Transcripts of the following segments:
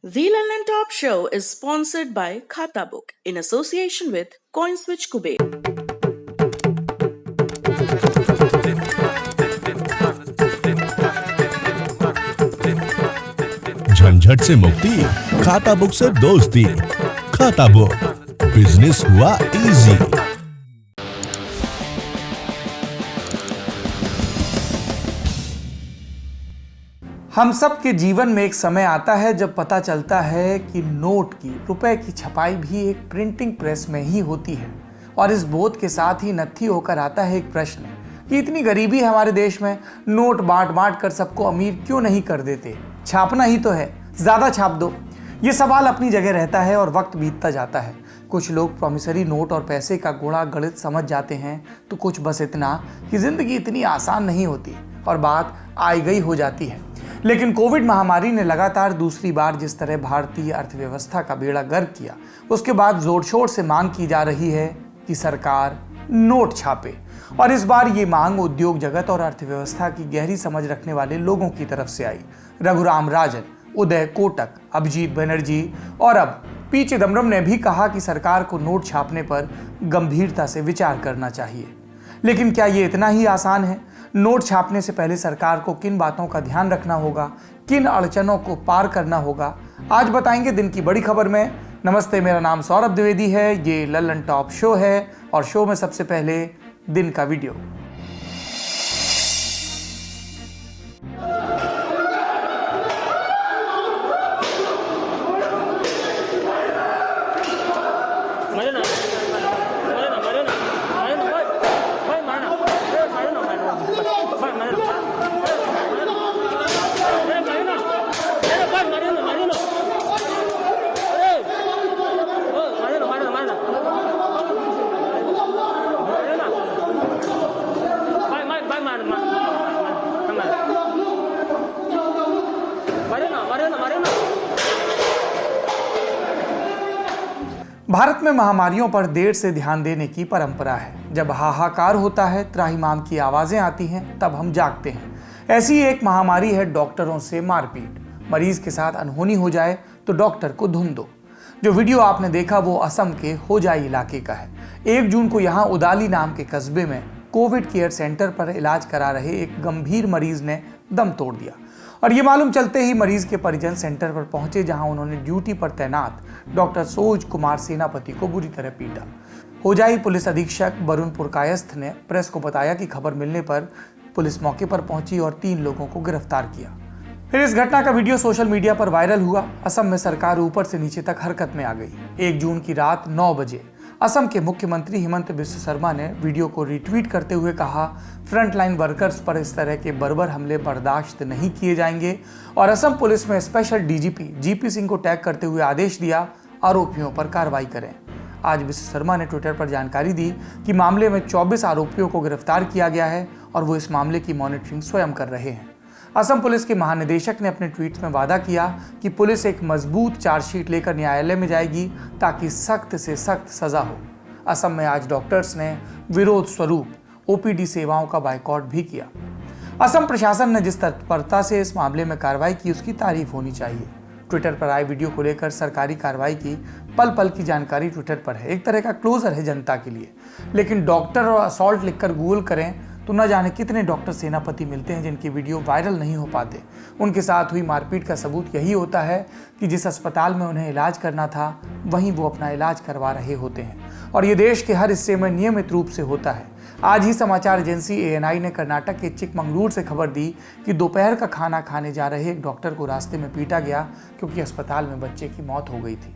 The London Top Show is sponsored by Khatabook in association with CoinSwitch Kuber. झंझट से मुक्ति, खाता book से दोस्ती। खाता बुक, बिजनेस हुआ इजी। हम सब के जीवन में एक समय आता है जब पता चलता है कि नोट की, रुपए की छपाई भी एक प्रिंटिंग प्रेस में ही होती है। और इस बोध के साथ ही नत्थी होकर आता है एक प्रश्न कि इतनी गरीबी है हमारे देश में, नोट बांट बांट कर सबको अमीर क्यों नहीं कर देते? छापना ही तो है, ज्यादा छाप दो। ये सवाल अपनी जगह रहता है और वक्त बीतता जाता है। कुछ लोग प्रॉमिसरी नोट और पैसे का गुणा गणित समझ जाते हैं, तो कुछ बस इतना कि जिंदगी इतनी आसान नहीं होती और बात आई गई हो जाती है। लेकिन कोविड महामारी ने लगातार दूसरी बार जिस तरह भारतीय अर्थव्यवस्था का बेड़ा गर्क किया, उसके बाद जोर शोर से मांग की जा रही है कि सरकार नोट छापे। और इस बार ये मांग उद्योग जगत और अर्थव्यवस्था की गहरी समझ रखने वाले लोगों की तरफ से आई। रघुराम राजन, उदय कोटक, अभिजीत बनर्जी और अब पी चिदम्बरम ने भी कहा कि सरकार को नोट छापने पर गंभीरता से विचार करना चाहिए। लेकिन क्या ये इतना ही आसान है? नोट छापने से पहले सरकार को किन बातों का ध्यान रखना होगा, किन अड़चनों को पार करना होगा, आज बताएंगे दिन की बड़ी खबर में। नमस्ते, मेरा नाम सौरभ द्विवेदी है, ये लल्लन टॉप शो है और शो में सबसे पहले दिन का वीडियो। भारत में महामारियों पर देर से ध्यान देने की परंपरा है। जब हाहाकार होता है, त्राहिमाम की आवाजें आती हैं, तब हम जागते हैं। ऐसी एक महामारी है डॉक्टरों से मारपीट। मरीज के साथ अनहोनी हो जाए तो डॉक्टर को धुन दो। जो वीडियो आपने देखा वो असम के होजाई इलाके का है। 1 जून को यहाँ उदाली नाम के कस्बे में कोविड केयर सेंटर पर इलाज करा रहे एक गंभीर मरीज ने दम तोड़ दिया और ये मालूम चलते ही मरीज के परिजन सेंटर पर पहुंचे, जहां उन्होंने ड्यूटी पर तैनात डॉक्टर सोज कुमार सेनापति को बुरी तरह पीटा। होजाई पुलिस अधीक्षक वरुण पुरकायस्थ ने प्रेस को बताया कि खबर मिलने पर पुलिस मौके पर पहुंची और 3 लोगों को गिरफ्तार किया। फिर इस घटना का वीडियो सोशल मीडिया पर वायरल हुआ। असम में सरकार ऊपर से नीचे तक हरकत में आ गई। 1 जून की रात 9 बजे असम के मुख्यमंत्री हिमंत बिस्वा शर्मा ने वीडियो को रिट्वीट करते हुए कहा, फ्रंटलाइन वर्कर्स पर इस तरह के बर्बर हमले बर्दाश्त नहीं किए जाएंगे और असम पुलिस में स्पेशल डीजीपी जीपी सिंह को टैग करते हुए आदेश दिया, आरोपियों पर कार्रवाई करें। आज बिस्वा शर्मा ने ट्विटर पर जानकारी दी कि मामले में 24 आरोपियों को गिरफ्तार किया गया है और वो इस मामले की मॉनिटरिंग स्वयं कर रहे हैं। असम पुलिस के महानिदेशक ने अपने ट्वीट में वादा किया कि पुलिस एक मजबूत चार्जशीट लेकर न्यायालय में जाएगी ताकि सख्त से सख्त सजा हो। असम में आज डॉक्टर्स ने विरोध स्वरूप ओपीडी सेवाओं का बायकॉट भी किया। असम प्रशासन ने जिस तत्परता से इस मामले में कार्रवाई की, उसकी तारीफ होनी चाहिए। ट्विटर पर आए वीडियो को लेकर सरकारी कार्रवाई की पल पल की जानकारी ट्विटर पर है। एक तरह का क्लोजर है जनता के लिए। लेकिन डॉक्टर और असॉल्ट लिखकर गूगल करें तो न जाने कितने डॉक्टर सेनापति मिलते हैं जिनके वीडियो वायरल नहीं हो पाते। उनके साथ हुई मारपीट का सबूत यही होता है कि जिस अस्पताल में उन्हें इलाज करना था, वहीं वो अपना इलाज करवा रहे होते हैं और ये देश के हर हिस्से में नियमित रूप से होता है। आज ही समाचार एजेंसी ANI ने कर्नाटक के चिकमंगलुरु से खबर दी कि दोपहर का खाना खाने जा रहे एक डॉक्टर को रास्ते में पीटा गया क्योंकि अस्पताल में बच्चे की मौत हो गई थी।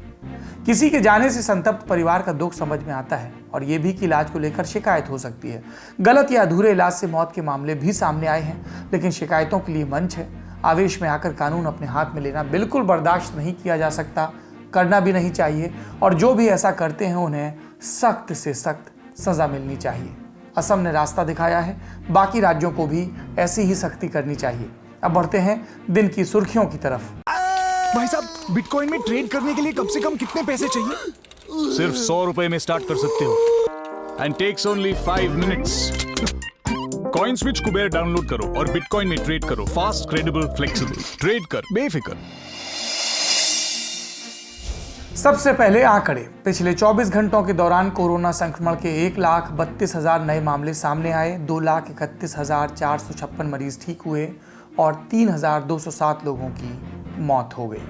किसी के जाने से संतप्त परिवार का दुख समझ में आता है और ये भी कि इलाज को लेकर शिकायत हो सकती है। गलत या अधूरे इलाज से मौत के मामले भी सामने आए हैं, लेकिन शिकायतों के लिए मंच है। आवेश में आकर कानून अपने हाथ में लेना बिल्कुल बर्दाश्त नहीं किया जा सकता, करना भी नहीं चाहिए और जो भी ऐसा करते हैं उन्हें सख्त से सख्त सजा मिलनी चाहिए। असम ने रास्ता दिखाया है, बाकी राज्यों को भी ऐसी ही सख्ती करनी चाहिए। अब बढ़ते हैं दिन की सुर्खियों की तरफ। भाई साहब, बिटकॉइन में ट्रेड करने के लिए कम से कम कितने पैसे चाहिए? सिर्फ 100 रुपए में स्टार्ट कर सकते हो and takes only 5 minutes. CoinSwitch Kuber download करो और बिटकॉइन में ट्रेड करो। Fast, credible, flexible. ट्रेड कर बेफिक्र। सबसे पहले आंकड़े। पिछले 24 घंटों के दौरान कोरोना संक्रमण के 1,32,000 नए मामले सामने आए, 2,31,456 मरीज ठीक हुए और 3,207 लोगों की मौत हो गई।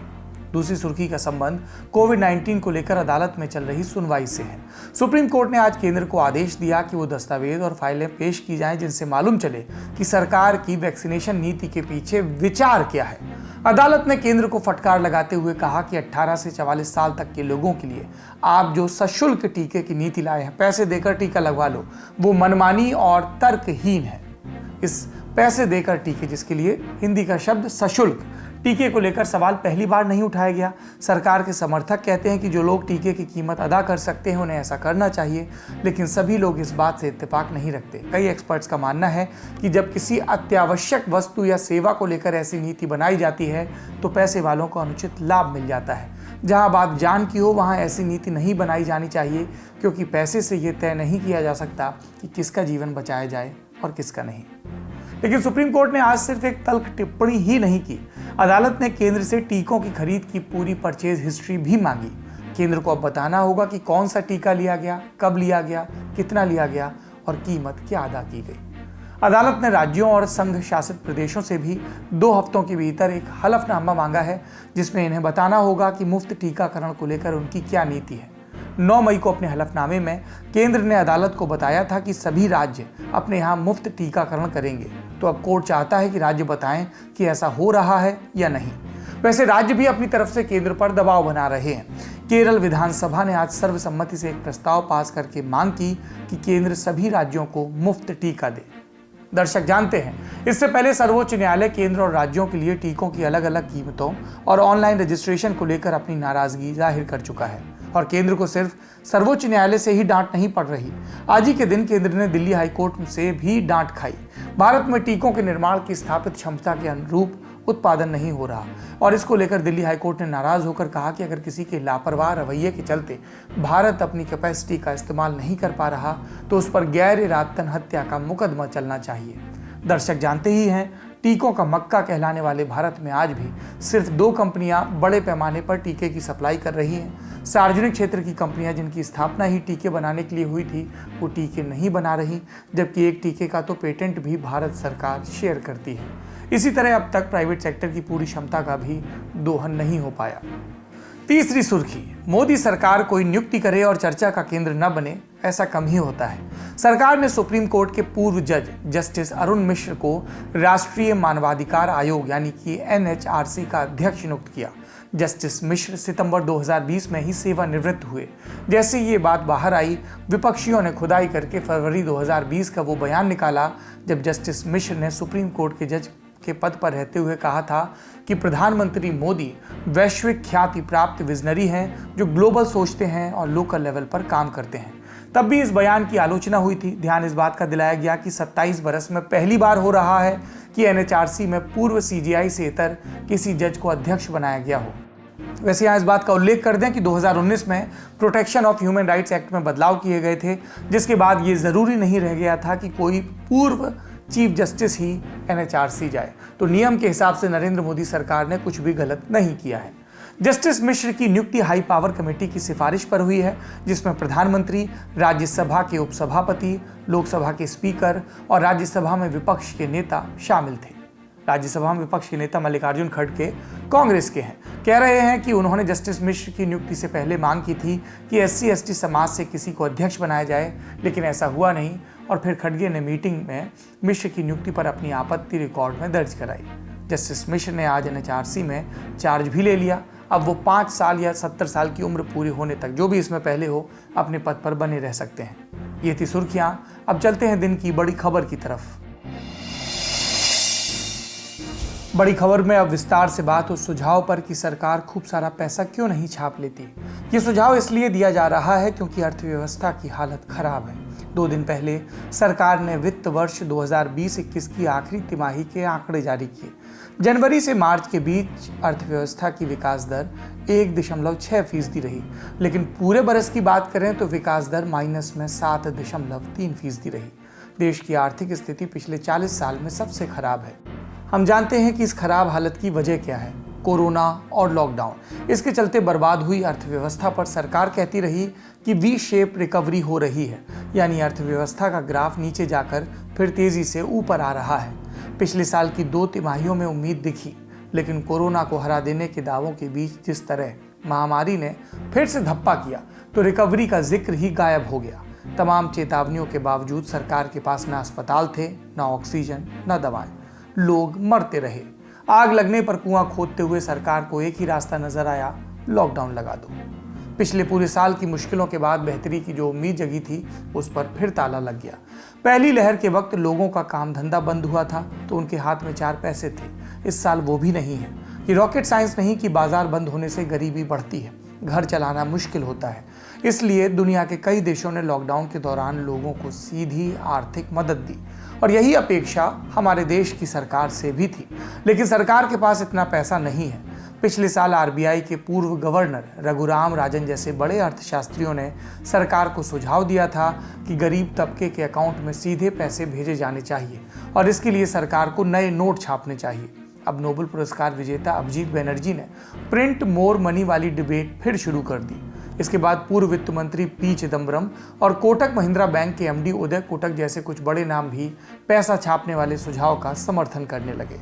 दूसरी सुर्खी का संबंध कोविड-19 को लेकर अदालत में चल रही सुनवाई से है। सुप्रीम कोर्ट ने आज केंद्र को आदेश दिया कि वो दस्तावेज और फाइलें पेश की जाएं जिनसे मालूम चले कि सरकार की वैक्सीनेशन नीति के पीछे विचार क्या है। अदालत ने केंद्र को फटकार लगाते हुए कहा कि 18 से 44 साल तक के लोगों के लिए आप जो सशुल्क टीके की नीति लाए हैं, पैसे देकर टीका लगवा लो, वो मनमानी और तर्कहीन है। इस पैसे देकर टीके, जिसके लिए हिंदी का शब्द सशुल्क, टीके को लेकर सवाल पहली बार नहीं उठाया गया। सरकार के समर्थक कहते हैं कि जो लोग टीके की कीमत अदा कर सकते हैं उन्हें ऐसा करना चाहिए, लेकिन सभी लोग इस बात से इत्तेफाक नहीं रखते। कई एक्सपर्ट्स का मानना है कि जब किसी अत्यावश्यक वस्तु या सेवा को लेकर ऐसी नीति बनाई जाती है तो पैसे वालों को अनुचित लाभ मिल जाता है। जहां बात जान की हो वहां ऐसी नीति नहीं बनाई जानी चाहिए, क्योंकि पैसे से ये तय नहीं किया जा सकता कि किसका जीवन बचाया जाए और किसका नहीं। लेकिन सुप्रीम कोर्ट ने आज सिर्फ एक तल्ख टिप्पणी ही नहीं की। अदालत ने केंद्र से टीकों की खरीद की पूरी परचेज हिस्ट्री भी मांगी। केंद्र को अब बताना होगा कि कौन सा टीका लिया गया, कब लिया गया, कितना लिया गया और कीमत क्या अदा की गई। अदालत ने राज्यों और संघ शासित प्रदेशों से भी 2 हफ्तों के भीतर एक हलफनामा मांगा है, जिसमें इन्हें बताना होगा कि मुफ्त टीकाकरण को लेकर उनकी क्या नीति है। 9 मई को अपने हलफनामे में केंद्र ने अदालत को बताया था कि सभी राज्य अपने यहाँ मुफ्त टीकाकरण करेंगे। तो अब कोर्ट चाहता है कि राज्य बताएं कि ऐसा हो रहा है या नहीं। वैसे राज्य भी अपनी तरफ से केंद्र पर दबाव बना रहे हैं। केरल विधानसभा ने आज सर्वसम्मति से एक प्रस्ताव पास करके मांग की कि केंद्र सभी राज्यों को मुफ्त टीका दे। दर्शक जानते हैं, इससे पहले सर्वोच्च न्यायालय केंद्र और राज्यों के लिए टीकों की अलग अलग कीमतों और ऑनलाइन रजिस्ट्रेशन को लेकर अपनी नाराजगी जाहिर कर चुका है और केंद्र को सिर्फ सर्वोच्च न्यायालय से ही डांट नहीं पड़ रही। आज ही के दिन केंद्र ने दिल्ली हाईकोर्ट से भी डांट खाई। भारत में टीकों के निर्माण की स्थापित क्षमता के अनुरूप उत्पादन नहीं हो रहा और इसको लेकर दिल्ली हाईकोर्ट ने नाराज होकर कहा कि अगर किसी के लापरवाह रवैये के चलते भारत अपनी कैपेसिटी का इस्तेमाल नहीं कर पा रहा तो उस पर गैर इरादतन हत्या का मुकदमा चलना चाहिए। दर्शक जानते ही हैं, टीकों का मक्का कहलाने वाले भारत में आज भी सिर्फ 2 कंपनियां बड़े पैमाने पर टीके की सप्लाई कर रही हैं। सार्वजनिक क्षेत्र की कंपनियां जिनकी स्थापना ही टीके बनाने के लिए हुई थी, वो टीके नहीं बना रही, जबकि एक टीके का तो पेटेंट भी भारत सरकार शेयर करती है। इसी तरह अब तक प्राइवेट सेक्टर की पूरी क्षमता का भी दोहन नहीं हो पाया। तीसरी सुर्खी, मोदी सरकार कोई नियुक्ति करे और चर्चा का केंद्र न बने, ऐसा कम ही होता है। सरकार ने सुप्रीम कोर्ट के पूर्व जज जस्टिस अरुण मिश्र को राष्ट्रीय मानवाधिकार आयोग यानी कि NHRC का अध्यक्ष नियुक्त किया। जस्टिस मिश्र सितंबर 2020 में ही सेवानिवृत्त हुए। जैसे ये बात बाहर आई, विपक्षियों ने खुदाई करके फरवरी 2020 का वो बयान निकाला जब जस्टिस मिश्र ने सुप्रीम कोर्ट के जज के पद पर रहते हुए कहा था कि प्रधानमंत्री मोदी वैश्विक ख्याति प्राप्त विजनरी हैं जो ग्लोबल सोचते हैं और लोकल लेवल पर काम करते हैं। तब भी इस बयान की आलोचना हुई थी। ध्यान इस बात का दिलाया गया कि 27 बरस में पहली बार हो रहा है कि NHRC में पूर्व CJI से इतर किसी जज को अध्यक्ष बनाया गया हो। वैसे यहाँ इस बात का उल्लेख कर दें कि 2019 में protection of human rights act में बदलाव किए गए थे, जिसके बाद ये ज़रूरी नहीं रह गया था कि कोई पूर्व चीफ जस्टिस ही NHRC जाए। तो नियम के हिसाब से नरेंद्र मोदी सरकार ने कुछ भी गलत नहीं किया है। जस्टिस मिश्र की नियुक्ति हाई पावर कमेटी की सिफारिश पर हुई है, जिसमें प्रधानमंत्री, राज्यसभा के उपसभापति, लोकसभा के स्पीकर और राज्यसभा में विपक्ष के नेता शामिल थे। राज्यसभा में विपक्ष के नेता मल्लिकार्जुन खड़गे कांग्रेस के हैं। कह रहे हैं कि उन्होंने जस्टिस मिश्र की नियुक्ति से पहले मांग की थी कि SC/ST समाज से किसी को अध्यक्ष बनाया जाए, लेकिन ऐसा हुआ नहीं और फिर खड़गे ने मीटिंग में मिश्र की नियुक्ति पर अपनी आपत्ति रिकॉर्ड में दर्ज कराई। जस्टिस मिश्र ने आज NHRC में चार्ज भी ले लिया। अब वो 5 साल या 70 साल की उम्र पूरी होने तक, जो भी इसमें पहले हो, अपने पद पर बने रह सकते हैं। ये थी सुर्खियां। अब चलते हैं दिन की बड़ी खबर की तरफ। बड़ी खबर में अब विस्तार से बात उस सुझाव पर कि सरकार खूब सारा पैसा क्यों नहीं छाप लेती। ये सुझाव इसलिए दिया जा रहा है क्योंकि अर्थव्यवस्था की हालत खराब है। 2 दिन पहले सरकार ने वित्त वर्ष 2020-21 की आखिरी तिमाही के आंकड़े जारी किए। जनवरी से मार्च के बीच अर्थव्यवस्था की विकास दर 1.6% रही, लेकिन पूरे बरस की बात करें तो विकास दर माइनस में 7.3% रही। देश की आर्थिक स्थिति पिछले 40 साल में सबसे खराब है। हम जानते हैं कि इस खराब हालत की वजह क्या है। कोरोना और लॉकडाउन। इसके चलते बर्बाद हुई अर्थव्यवस्था पर सरकार कहती रही कि वी शेप रिकवरी हो रही है, यानी अर्थव्यवस्था का ग्राफ नीचे जाकर फिर तेजी से ऊपर आ रहा है। पिछले साल की 2 तिमाहियों में उम्मीद दिखी, लेकिन कोरोना को हरा देने के दावों के बीच जिस तरह महामारी ने फिर से धप्पा किया तो रिकवरी का जिक्र ही गायब हो गया। तमाम चेतावनियों के बावजूद सरकार के पास न अस्पताल थे, न ऑक्सीजन, न दवाएं। लोग मरते रहे। आग लगने पर कुआं खोदते हुए सरकार को एक ही रास्ता नजर आया, लॉकडाउन लगा दो। पिछले पूरे साल की मुश्किलों के बाद बेहतरी की जो उम्मीद जगी थी, उस पर फिर ताला लग गया। पहली लहर के वक्त लोगों का काम धंधा बंद हुआ था तो उनके हाथ में 4 पैसे थे। इस साल वो भी नहीं है। ये रॉकेट साइंस नहीं कि बाजार बंद होने से गरीबी बढ़ती है, घर चलाना मुश्किल होता है। इसलिए दुनिया के कई देशों ने लॉकडाउन के दौरान लोगों को सीधी आर्थिक मदद दी और यही अपेक्षा हमारे देश की सरकार से भी थी, लेकिन सरकार के पास इतना पैसा नहीं है। पिछले साल आरबीआई के पूर्व गवर्नर रघुराम राजन जैसे बड़े अर्थशास्त्रियों ने सरकार को सुझाव दिया था कि गरीब तबके के अकाउंट में सीधे पैसे भेजे जाने चाहिए और इसके लिए सरकार को नए नोट छापने चाहिए। अब नोबेल पुरस्कार विजेता अभिजीत बनर्जी ने प्रिंट मोर मनी वाली डिबेट फिर शुरू कर दी। इसके बाद पूर्व वित्त मंत्री पी चिदम्बरम और कोटक महिंद्रा बैंक के एमडी उदय कोटक जैसे कुछ बड़े नाम भी पैसा छापने वाले सुझाव का समर्थन करने लगे।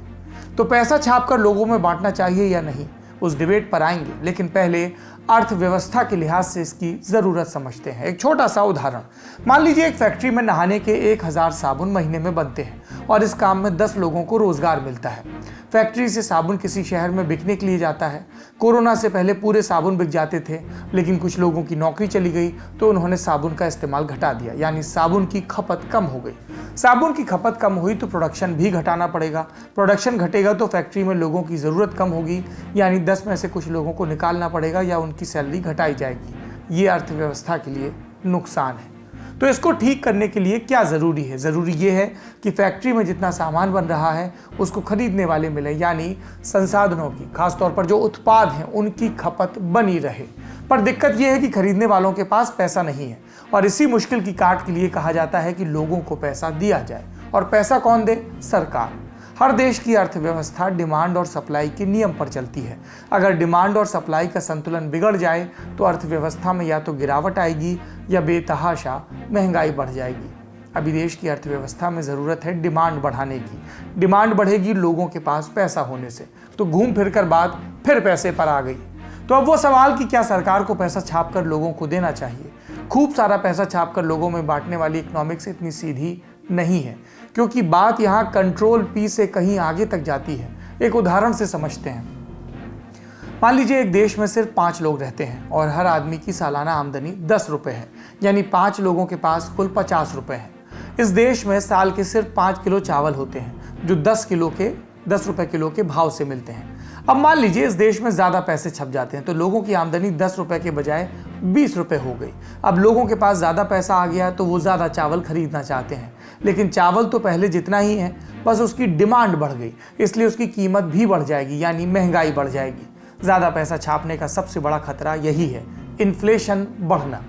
तो पैसा छापकर लोगों में बांटना चाहिए या नहीं, उस डिबेट पर आएंगे, लेकिन पहले अर्थव्यवस्था के लिहाज से इसकी जरूरत समझते हैं। एक छोटा सा उदाहरण, मान लीजिए एक फैक्ट्री में नहाने के 1000 साबुन महीने में बनते हैं और इस काम में 10 लोगों को रोजगार मिलता है। फैक्ट्री से साबुन किसी शहर में बिकने के लिए जाता है। कोरोना से पहले पूरे साबुन बिक जाते थे, लेकिन कुछ लोगों की नौकरी चली गई तो उन्होंने साबुन का इस्तेमाल घटा दिया, यानी साबुन की खपत कम हो गई। साबुन की खपत कम हुई तो प्रोडक्शन भी घटाना पड़ेगा। प्रोडक्शन घटेगा तो फैक्ट्री में लोगों की ज़रूरत कम होगी, यानी 10 में से कुछ लोगों को निकालना पड़ेगा या उनकी सैलरी घटाई जाएगी। ये अर्थव्यवस्था के लिए नुकसान है। तो इसको ठीक करने के लिए क्या ज़रूरी है? ज़रूरी ये है कि फैक्ट्री में जितना सामान बन रहा है उसको खरीदने वाले मिले, यानी संसाधनों की, खासतौर पर जो उत्पाद हैं उनकी खपत बनी रहे। पर दिक्कत यह है कि खरीदने वालों के पास पैसा नहीं है और इसी मुश्किल की काट के लिए कहा जाता है कि लोगों को पैसा दिया जाए। और पैसा कौन दे? सरकार। हर देश की अर्थव्यवस्था डिमांड और सप्लाई के नियम पर चलती है। अगर डिमांड और सप्लाई का संतुलन बिगड़ जाए तो अर्थव्यवस्था में या तो गिरावट आएगी या बेतहाशा महंगाई बढ़ जाएगी। अभी देश की अर्थव्यवस्था में ज़रूरत है डिमांड बढ़ाने की। डिमांड बढ़ेगी लोगों के पास पैसा होने से, तो घूम फिर कर बात फिर पैसे पर आ गई। तो अब वो सवाल कि क्या सरकार को पैसा छाप कर लोगों को देना चाहिए? खूब सारा पैसा छाप कर लोगों में बांटने वाली इकोनॉमिक्स इतनी सीधी नहीं है, क्योंकि बात यहाँ कंट्रोल पी से कहीं आगे तक जाती है। एक उदाहरण से समझते हैं। मान लीजिए एक देश में सिर्फ 5 लोग रहते हैं और हर आदमी की सालाना आमदनी 10 रुपए है, यानी 5 लोगों के पास कुल 50 रुपए हैं। इस देश में साल के सिर्फ 5 किलो चावल होते हैं जो 10 रुपए किलो के भाव से मिलते हैं। अब मान लीजिए इस देश में ज़्यादा पैसे छप जाते हैं तो लोगों की आमदनी 10 रुपए के बजाय 20 रुपए हो गई। अब लोगों के पास ज़्यादा पैसा आ गया तो वो ज़्यादा चावल खरीदना चाहते हैं, लेकिन चावल तो पहले जितना ही है, बस उसकी डिमांड बढ़ गई, इसलिए उसकी कीमत भी बढ़ जाएगी, यानी महंगाई बढ़ जाएगी। ज़्यादा पैसा छापने का सबसे बड़ा खतरा यही है, इन्फ्लेशन बढ़ना।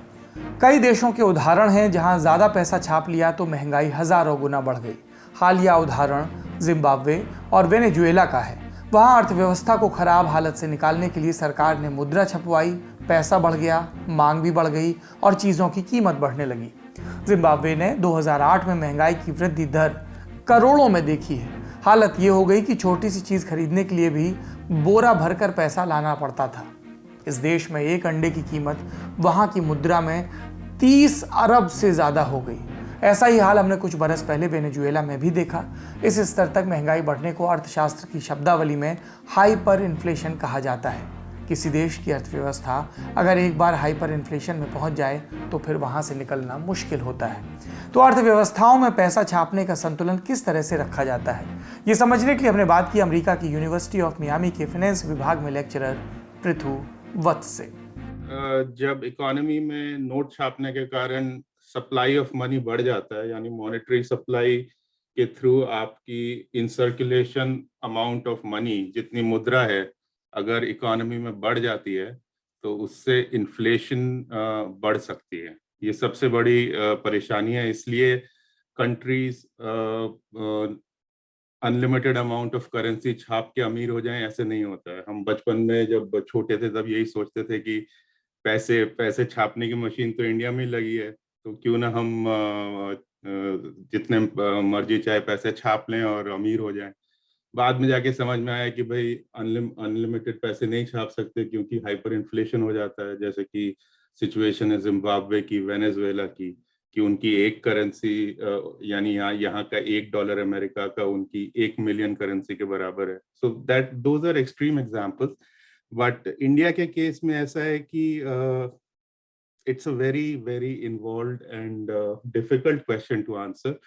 कई देशों के उदाहरण हैं जहां ज़्यादा पैसा छाप लिया तो महंगाई हज़ारों गुना बढ़ गई। हालिया उदाहरण जिम्बाब्वे और वेनेजुएला का है। वहां अर्थव्यवस्था को खराब हालत से निकालने के लिए सरकार ने मुद्रा छपवाई, पैसा बढ़ गया, मांग भी बढ़ गई और चीज़ों की कीमत बढ़ने लगी। जिम्बाब्वे ने 2008 में महंगाई की वृद्धि दर करोड़ों में देखी है। हालत ये हो गई कि छोटी सी चीज़ खरीदने के लिए भी बोरा भरकर पैसा लाना पड़ता था। इस देश में एक अंडे की कीमत वहाँ की मुद्रा में 30 अरब से ज़्यादा हो गई। ऐसा ही हाल हमने कुछ बरस पहले वेनेजुएला में भी देखा। इस स्तर तक महंगाई बढ़ने को अर्थशास्त्र की शब्दावली में हाइपर इन्फ्लेशन कहा जाता है। किसी देश की अर्थव्यवस्था अगर एक बार हाइपर इन्फ्लेशन में पहुंच जाए तो फिर वहां से निकलना मुश्किल होता है। तो अर्थव्यवस्थाओं में पैसा छापने का संतुलन किस तरह से रखा जाता है, ये समझने के लिए हमने बात की अमेरिका की यूनिवर्सिटी ऑफ मियामी के फाइनेंस विभाग में लेक्चरर पृथु वत्स से। जब इकोनॉमी में नोट छापने के कारण सप्लाई ऑफ मनी बढ़ जाता है, यानी मॉनेटरी सप्लाई के थ्रू आपकी in circulation amount of money, जितनी मुद्रा है, अगर इकोनॉमी में बढ़ जाती है तो उससे इन्फ्लेशन बढ़ सकती है। ये सबसे बड़ी परेशानी है। इसलिए countries unlimited amount of currency छाप के अमीर हो जाएं, ऐसे नहीं होता है। हम बचपन में जब छोटे थे तब यही सोचते थे कि पैसे पैसे छापने की मशीन तो इंडिया में ही लगी है, तो क्यों ना हम जितने मर्जी चाहे पैसे छाप लें और अमीर हो जाएं। बाद में जाके समझ में आया कि भाई अनलिमिटेड पैसे नहीं छाप सकते, क्योंकि हाइपर इन्फ्लेशन हो जाता है, जैसे कि सिचुएशन है जिम्बाब्वे की, वेनेजुएला की, कि उनकी एक करेंसी यानी यहाँ का $1 अमेरिका का उनकी 1 मिलियन करेंसी के बराबर है। So that those are extreme examples. But India के केस में ऐसा है कि it's a very very involved and difficult question to answer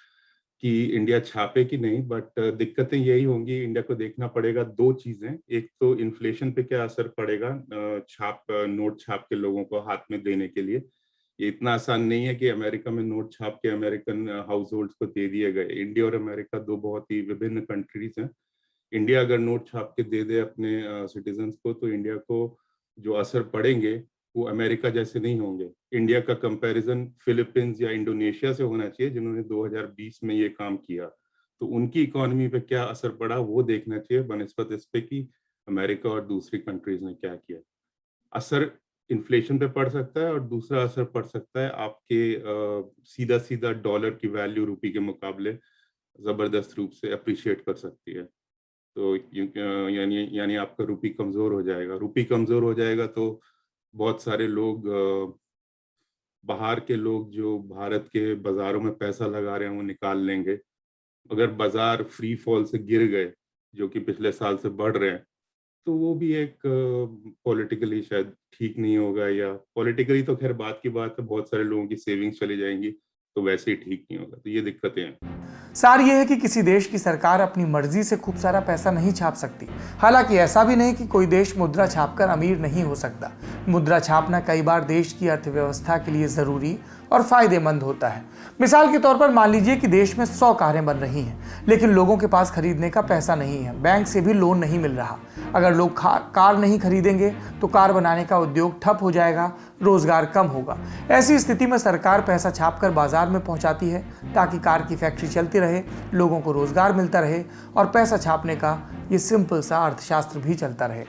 कि इंडिया छापे कि नहीं। बट दिक्कतें यही होंगी, इंडिया को देखना पड़ेगा दो चीजें। एक तो इन्फ्लेशन पे क्या असर पड़ेगा नोट छाप के लोगों को हाथ में देने के लिए। ये इतना आसान नहीं है कि अमेरिका में नोट छाप के अमेरिकन हाउस होल्ड्स को दे दिए गए। इंडिया और अमेरिका दो बहुत ही विभिन्न कंट्रीज हैं। इंडिया अगर नोट छाप के दे दे अपने सिटीजन्स को, तो इंडिया को जो असर पड़ेंगे वो अमेरिका जैसे नहीं होंगे। इंडिया का कंपैरिजन फिलीपींस या इंडोनेशिया से होना चाहिए, जिन्होंने 2020 में ये काम किया। तो उनकी इकोनॉमी पे क्या असर पड़ा वो देखना चाहिए बनिस्बत इस पे कि अमेरिका और दूसरी कंट्रीज ने क्या किया। असर इन्फ्लेशन पे पड़ सकता है, और दूसरा असर पड़ सकता है आपके सीधा सीधा डॉलर की वैल्यू रुपी के मुकाबले जबरदस्त रूप से अप्रिशिएट कर सकती है। तो यानी आपका रुपी कमजोर हो जाएगा। रुपी कमजोर हो जाएगा तो बहुत सारे लोग, बाहर के लोग जो भारत के बाजारों में पैसा लगा रहे हैं वो निकाल लेंगे। अगर बाजार फ्री फॉल से गिर गए, जो कि पिछले साल से बढ़ रहे हैं, तो वो भी एक पॉलिटिकली शायद ठीक नहीं होगा। या पॉलिटिकली तो खैर बात की बात है, बहुत सारे लोगों की सेविंग्स चली जाएंगी, तो वैसे ही ठीक नहीं होगा। तो ये दिक्कतें हैं। सार यह है कि किसी देश की सरकार अपनी मर्जी से खूब सारा पैसा नहीं छाप सकती। हालांकि ऐसा भी नहीं कि कोई देश मुद्रा छापकर अमीर नहीं हो सकता। मुद्रा छापना कई बार देश की अर्थव्यवस्था के लिए ज़रूरी और फायदेमंद होता है। मिसाल के तौर पर मान लीजिए कि देश में 100 कारें बन रही हैं, लेकिन लोगों के पास खरीदने का पैसा नहीं है, बैंक से भी लोन नहीं मिल रहा। अगर लोग कार नहीं खरीदेंगे तो कार बनाने का उद्योग ठप हो जाएगा, रोजगार कम होगा। ऐसी स्थिति में सरकार पैसा छापकर बाजार में पहुंचाती है ताकि कार की फैक्ट्री चलती रहे, लोगों को रोजगार मिलता रहे और पैसा छापने का ये सिंपल सा अर्थशास्त्र भी चलता रहे।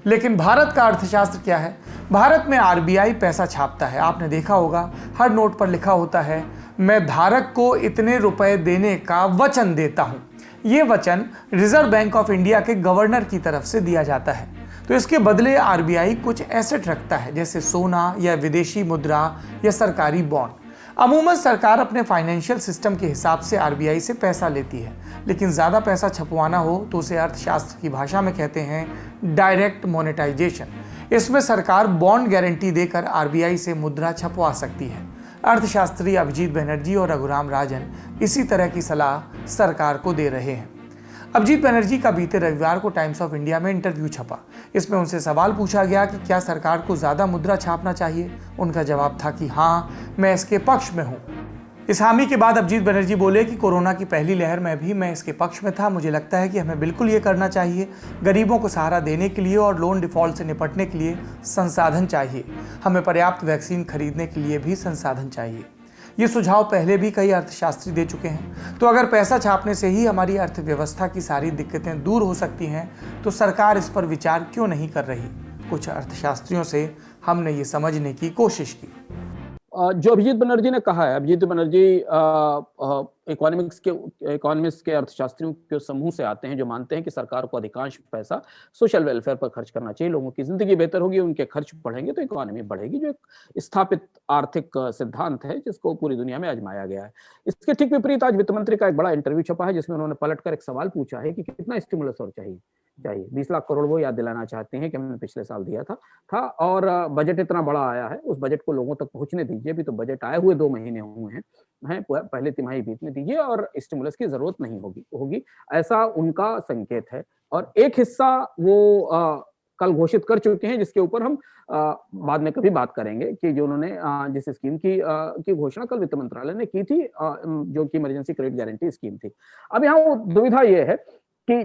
लेकिन भारत का अर्थशास्त्र क्या है? भारत में आरबीआई पैसा छापता है। आपने देखा होगा हर नोट पर लिखा होता है, मैं धारक को इतने रुपए देने का वचन देता हूं। ये वचन रिजर्व बैंक ऑफ इंडिया के गवर्नर की तरफ से दिया जाता है। तो इसके बदले आरबीआई कुछ एसेट रखता है, जैसे सोना या विदेशी मुद्रा या सरकारी बॉन्ड। अमूमन सरकार अपने फाइनेंशियल सिस्टम के हिसाब से आरबीआई से पैसा लेती है, लेकिन ज़्यादा पैसा छपवाना हो तो उसे अर्थशास्त्र की भाषा में कहते हैं डायरेक्ट मोनेटाइजेशन। इसमें सरकार बॉन्ड गारंटी देकर आरबीआई से मुद्रा छपवा सकती है। अर्थशास्त्री अभिजीत बनर्जी और रघुराम राजन इसी तरह की सलाह सरकार को दे रहे हैं। अभिजीत बनर्जी का बीते रविवार को टाइम्स ऑफ इंडिया में इंटरव्यू छपा। इसमें उनसे सवाल पूछा गया कि क्या सरकार को ज़्यादा मुद्रा छापना चाहिए। उनका जवाब था कि हाँ, मैं इसके पक्ष में हूँ। इस हामी के बाद अभिजीत बनर्जी बोले कि कोरोना की पहली लहर में भी मैं इसके पक्ष में था। मुझे लगता है कि हमें बिल्कुल ये करना चाहिए। गरीबों को सहारा देने के लिए और लोन डिफॉल्ट से निपटने के लिए संसाधन चाहिए। हमें पर्याप्त वैक्सीन खरीदने के लिए भी संसाधन चाहिए। ये सुझाव पहले भी कई अर्थशास्त्री दे चुके हैं। तो अगर पैसा छापने से ही हमारी अर्थव्यवस्था की सारी दिक्कतें दूर हो सकती हैं, तो सरकार इस पर विचार क्यों नहीं कर रही? कुछ अर्थशास्त्रियों से हमने ये समझने की कोशिश की। जो अभिजीत बनर्जी ने कहा है, अभिजीत बनर्जी इकोनॉमिक्स के अर्थशास्त्रियों के समूह से आते हैं जो मानते हैं कि सरकार को अधिकांश पैसा सोशल वेलफेयर पर खर्च करना चाहिए। लोगों की जिंदगी बेहतर होगी, उनके खर्च बढ़ेंगे तो इकोनॉमी बढ़ेगी, जो एक स्थापित आर्थिक सिद्धांत है जिसको पूरी दुनिया में आजमाया गया है। इसके ठीक विपरीत आज वित्त मंत्री का एक बड़ा इंटरव्यू छपा है जिसमें उन्होंने पलटकर एक सवाल पूछा है कि कितना स्टिमुलस और चाहिए 20 लाख करोड़ वो याद दिलाना चाहते हैं कि हमने पिछले साल दिया था और बजट इतना बड़ा आया है, उस बजट को लोगों तक पहुंचने दीजिए। अभी तो बजट आए हुए 2 महीने हुए हैं, पहले तिमाही बीतने दीजिए और स्टिमुलस की जरूरत नहीं होगी, ऐसा उनका संकेत है। और एक हिस्सा वो कल घोषित कर चुके हैं, जिसके ऊपर हम बाद में कभी बात करेंगे कि जो उन्होंने जिस स्कीम की घोषणा कल वित्त मंत्रालय ने की थी, जो कि इमरजेंसी क्रेडिट गारंटी स्कीम थी। अब यहाँ दुविधा ये है कि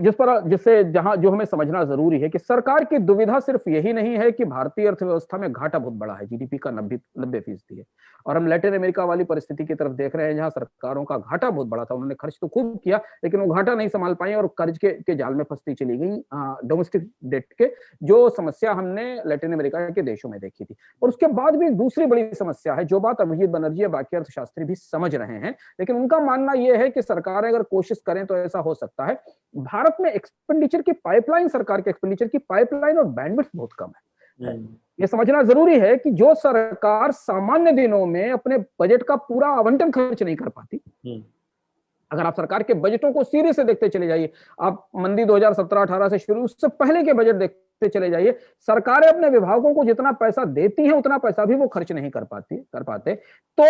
जहां जो हमें समझना जरूरी है कि सरकार की दुविधा सिर्फ यही नहीं है कि भारतीय अर्थव्यवस्था में घाटा बहुत बड़ा है, जीडीपी का 90% है, और हम लैटिन अमेरिका वाली परिस्थिति की तरफ देख रहे हैं जहां सरकारों का घाटा बहुत बड़ा था। उन्होंने खर्च तो खूब किया लेकिन वो घाटा नहीं संभाल पाई और कर्ज के जाल में फंसती चली गई, डोमेस्टिक डेट के, जो समस्या हमने लैटिन अमेरिका के देशों में देखी थी। और उसके बाद भी एक दूसरी बड़ी समस्या है जो बात अभिजीत बनर्जी या बाकी अर्थशास्त्री भी समझ रहे हैं, लेकिन उनका मानना यह है कि सरकारें अगर कोशिश करें तो ऐसा हो सकता है। भारत में एक्सपेंडिचर की पाइपलाइन, सरकार के एक्सपेंडिचर की पाइपलाइन और बैंडविड्थ बहुत कम है। ये समझना जरूरी है कि जो सरकार सामान्य दिनों में अपने बजट का पूरा आवंटन खर्च नहीं कर पाती, अगर आप सरकार के बजटों को सीरीज से देखते चले जाइए, आप मंदी 2017-18 से शुरू, उससे पहले के बजट देखते चले जाइए, सरकारें अपने विभागों को जितना पैसा देती हैं उतना पैसा भी वो खर्च नहीं कर पाते। तो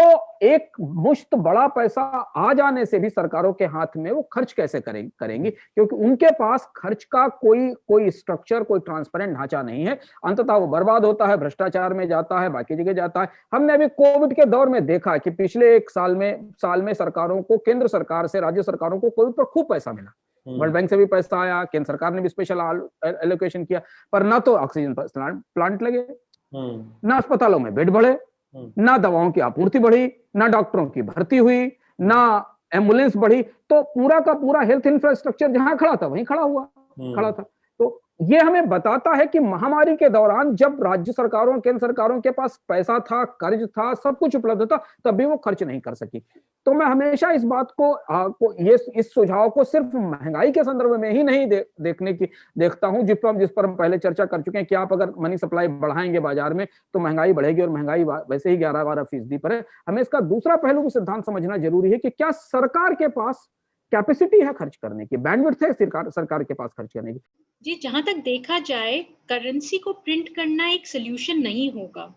एक मुश्त बड़ा पैसा आ जाने से भी सरकारों के हाथ में वो खर्च कैसे करेंगी, क्योंकि उनके पास खर्च का कोई स्ट्रक्चर, कोई ट्रांसपेरेंट ढांचा नहीं है। अंततः वो बर्बाद होता है, भ्रष्टाचार में जाता है, बाकी जगह जाता है। हमने अभी कोविड के दौर में देखा कि पिछले एक साल में सरकारों को, केंद्र सरकार से राज्य सरकारों को कोविड पर खूब पैसा मिला, वर्ल्ड बैंक से भी पैसा आया, केंद्र सरकार ने भी स्पेशल एलोकेशन किया, पर ना तो ऑक्सीजन प्लांट लगे, ना अस्पतालों में बेड बढ़े, ना दवाओं की आपूर्ति बढ़ी, ना डॉक्टरों की भर्ती हुई, ना एम्बुलेंस बढ़ी। तो पूरा का पूरा हेल्थ इंफ्रास्ट्रक्चर जहां खड़ा था वहीं खड़ा था। तो ये हमें बताता है कि महामारी के दौरान जब राज्य सरकारों, केंद्र सरकारों के पास पैसा था, कर्ज था, सब कुछ उपलब्ध था, तब भी वो खर्च नहीं कर सकी। तो मैं हमेशा इस बात को इस सुझाव को सिर्फ महंगाई के संदर्भ में ही नहीं देखता हूं, जिस पर हम पहले चर्चा कर चुके हैं कि आप अगर मनी सप्लाई बढ़ाएंगे बाजार में तो महंगाई बढ़ेगी, और महंगाई वैसे ही 11-12% पर है। हमें इसका दूसरा पहलू भी सिद्धांत समझना जरूरी है कि क्या सरकार के पास कैपेसिटी है खर्च करने की, बैंडविड्थ है सरकार के पास खर्च करने की। जी, जहां तक देखा जाए करेंसी को प्रिंट करना एक सोल्यूशन नहीं होगा।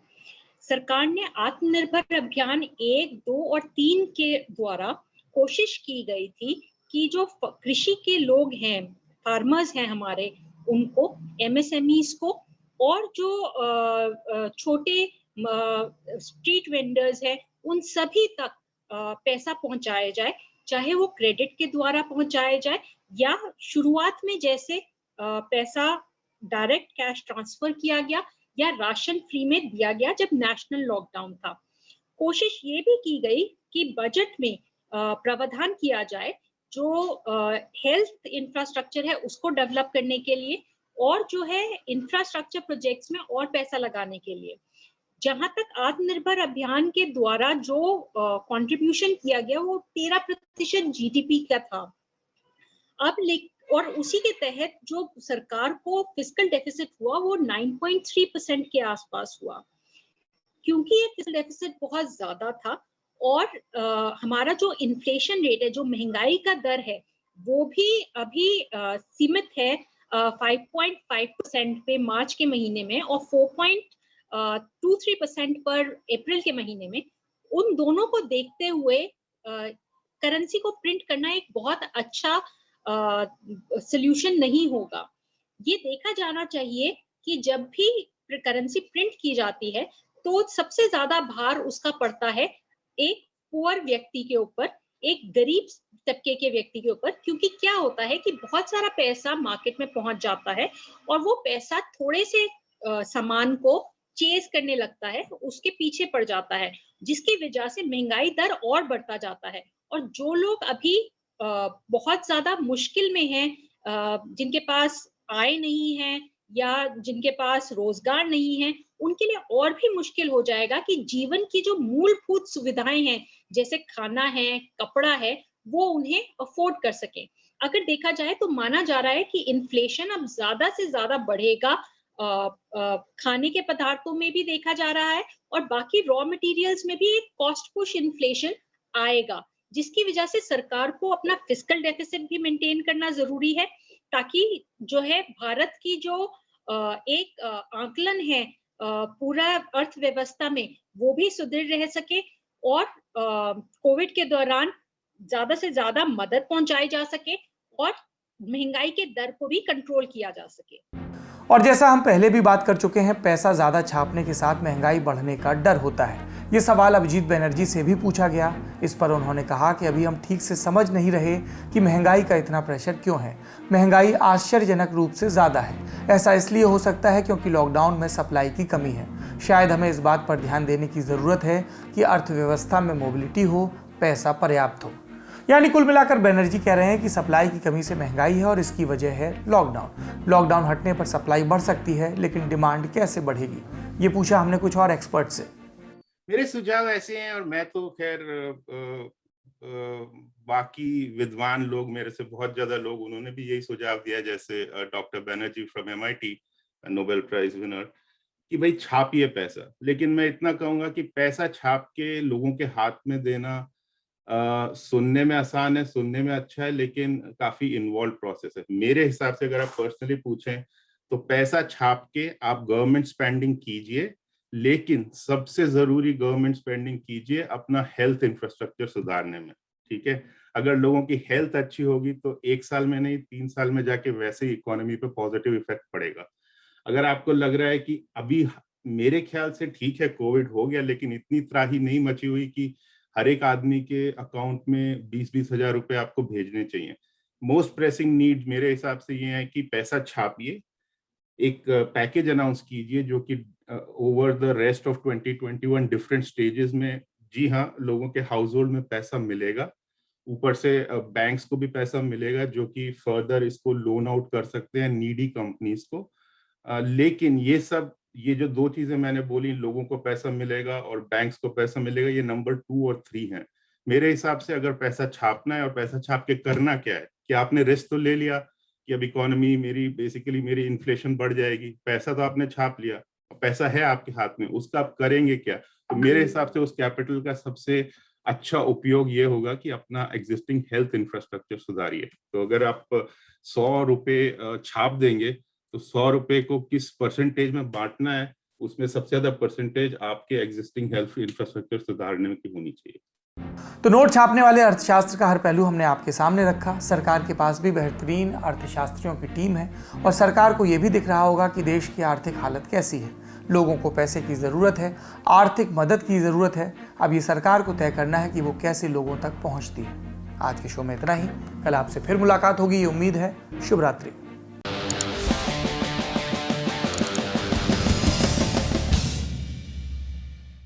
सरकार ने आत्मनिर्भर अभियान 1, 2 और 3 के द्वारा कोशिश की गई थी कि जो कृषि के लोग हैं, फार्मर्स हैं हमारे, उनको, एमएसएमईज को, और जो छोटे स्ट्रीट वेंडर्स हैं उन सभी तक पैसा पहुंचाया जाए, चाहे वो क्रेडिट के द्वारा पहुंचाया जाए या शुरुआत में जैसे पैसा डायरेक्ट कैश ट्रांसफर किया गया या राशन फ्री में दिया गया जब नेशनल लॉकडाउन था। कोशिश ये भी की गई कि बजट में प्रावधान किया जाए जो हेल्थ इंफ्रास्ट्रक्चर है उसको डेवलप करने के लिए, और जो है इंफ्रास्ट्रक्चर प्रोजेक्ट्स में और पैसा लगाने के लिए। जहां तक आत्मनिर्भर अभियान के द्वारा जो कंट्रीब्यूशन किया गया वो 13% जीडीपी का था। और उसी के तहत जो सरकार को फिस्कल डेफिसिट हुआ वो 9.3% के आसपास हुआ, क्योंकि ये फिस्कल डेफिसिट बहुत ज्यादा था। और हमारा जो इन्फ्लेशन रेट है, जो महंगाई का दर है, वो भी अभी सीमित है 5.5% पे मार्च के महीने में और 4.23% पर अप्रैल के महीने में। उन दोनों को देखते हुए करेंसी को प्रिंट करना एक बहुत अच्छा सॉल्यूशन नहीं होगा। ये देखा जाना चाहिए कि जब भी करेंसी प्रिंट की जाती है तो सबसे ज्यादा भार उसका पड़ता है एक पुअर व्यक्ति के ऊपर, एक गरीब तबके के व्यक्ति के ऊपर, क्योंकि क्या होता है कि बहुत सारा पैसा मार्केट में पहुंच जाता है और वो पैसा थोड़े से सामान को चेज करने लगता है, उसके पीछे पड़ जाता है, जिसकी वजह से महंगाई दर और बढ़ता जाता है। और जो लोग अभी बहुत ज्यादा मुश्किल में हैं, जिनके पास आय नहीं है या जिनके पास रोजगार नहीं है, उनके लिए और भी मुश्किल हो जाएगा कि जीवन की जो मूलभूत सुविधाएं हैं जैसे खाना है, कपड़ा है, वो उन्हें अफोर्ड कर सके। अगर देखा जाए तो माना जा रहा है कि इन्फ्लेशन अब ज्यादा से ज्यादा बढ़ेगा, खाने के पदार्थों में भी देखा जा रहा है और बाकी रॉ मटेरियल्स में भी एक कॉस्ट पुश इन्फ्लेशन आएगा, जिसकी वजह से सरकार को अपना फिस्कल डेफिसिट भी मेंटेन करना जरूरी है, ताकि जो है भारत की जो एक आकलन है पूरा अर्थव्यवस्था में वो भी सुदृढ़ रह सके और कोविड के दौरान ज्यादा से ज्यादा मदद पहुंचाई जा सके और महंगाई के दर को भी कंट्रोल किया जा सके। और जैसा हम पहले भी बात कर चुके हैं, पैसा ज़्यादा छापने के साथ महंगाई बढ़ने का डर होता है। ये सवाल अभिजीत बनर्जी से भी पूछा गया। इस पर उन्होंने कहा कि अभी हम ठीक से समझ नहीं रहे कि महंगाई का इतना प्रेशर क्यों है। महंगाई आश्चर्यजनक रूप से ज़्यादा है। ऐसा इसलिए हो सकता है क्योंकि लॉकडाउन में सप्लाई की कमी है। शायद हमें इस बात पर ध्यान देने की ज़रूरत है कि अर्थव्यवस्था में मोबिलिटी हो, पैसा पर्याप्त हो। यानी कुल मिलाकर बनर्जी कह रहे हैं कि सप्लाई की कमी से महंगाई है और इसकी वजह है लॉकडाउन। लॉकडाउन हटने पर सप्लाई बढ़ सकती है, लेकिन डिमांड कैसे बढ़ेगी, ये पूछा हमने कुछ और एक्सपर्ट से। मेरे सुझाव ऐसे हैं, और मैं तो खैर बाकी विद्वान लोग, मेरे से बहुत ज्यादा लोग, उन्होंने भी यही सुझाव दिया, जैसे doctor Banerjee from MIT, Nobel prize winner, कि भाई छापिए पैसा। लेकिन मैं इतना कहूंगा कि पैसा छाप के लोगों के हाथ में देना सुनने में आसान है, सुनने में अच्छा है, लेकिन काफी इन्वॉल्व प्रोसेस है। मेरे हिसाब से अगर आप पर्सनली पूछें तो पैसा छाप के आप गवर्नमेंट स्पेंडिंग कीजिए, लेकिन सबसे जरूरी गवर्नमेंट स्पेंडिंग कीजिए अपना हेल्थ इंफ्रास्ट्रक्चर सुधारने में। ठीक है, अगर लोगों की हेल्थ अच्छी होगी तो 1 साल में नहीं 3 साल में जाके वैसे ही इकोनॉमी पे पॉजिटिव इफेक्ट पड़ेगा। अगर आपको लग रहा है कि अभी मेरे ख्याल से ठीक है कोविड हो गया, लेकिन इतनी त्राही नहीं मची हुई कि हर एक आदमी के अकाउंट में 20-20 हजार रुपए आपको भेजने चाहिए। मोस्ट प्रेसिंग नीड मेरे हिसाब से ये है कि पैसा छापिए, एक पैकेज अनाउंस कीजिए जो कि over the rest of 2021 different stages में, जी हाँ, लोगों के हाउस होल्ड में पैसा मिलेगा, ऊपर से बैंक्स को भी पैसा मिलेगा जो कि फर्दर इसको लोन आउट कर सकते हैं नीडी कंपनीज को। लेकिन ये जो 2 चीजें मैंने बोली, लोगों को पैसा मिलेगा और बैंक्स को पैसा मिलेगा, ये नंबर 2 और 3 है मेरे हिसाब से। अगर पैसा छापना है और पैसा छाप के करना क्या है, कि आपने रिस्क तो ले लिया कि अब इकोनॉमी मेरी इन्फ्लेशन बढ़ जाएगी, पैसा तो आपने छाप लिया, पैसा है आपके हाथ में, उसका आप करेंगे क्या? तो मेरे हिसाब से उस कैपिटल का सबसे अच्छा उपयोग ये होगा कि अपना एग्जिस्टिंग हेल्थ इंफ्रास्ट्रक्चर सुधारिए। तो अगर आप 100 रुपए छाप देंगे तो 100 रुपए को किस परसेंटेज में बांटना है, उसमें सबसे ज्यादा परसेंटेज आपके एग्जिस्टिंग हेल्थ इंफ्रास्ट्रक्चर सुधारने की होनी चाहिए। तो नोट छापने वाले अर्थशास्त्र का हर पहलू हमने आपके सामने रखा। सरकार के पास भी बेहतरीन अर्थशास्त्रियों की टीम है और सरकार को यह भी दिख रहा होगा कि देश की आर्थिक हालत कैसी है। लोगों को पैसे की ज़रूरत है, आर्थिक मदद की ज़रूरत है। अब ये सरकार को तय करना है कि वो कैसे लोगों तक पहुंचती है। आज के शो में इतना ही। कल आपसे फिर मुलाकात होगी, ये उम्मीद है। शुभ रात्रि।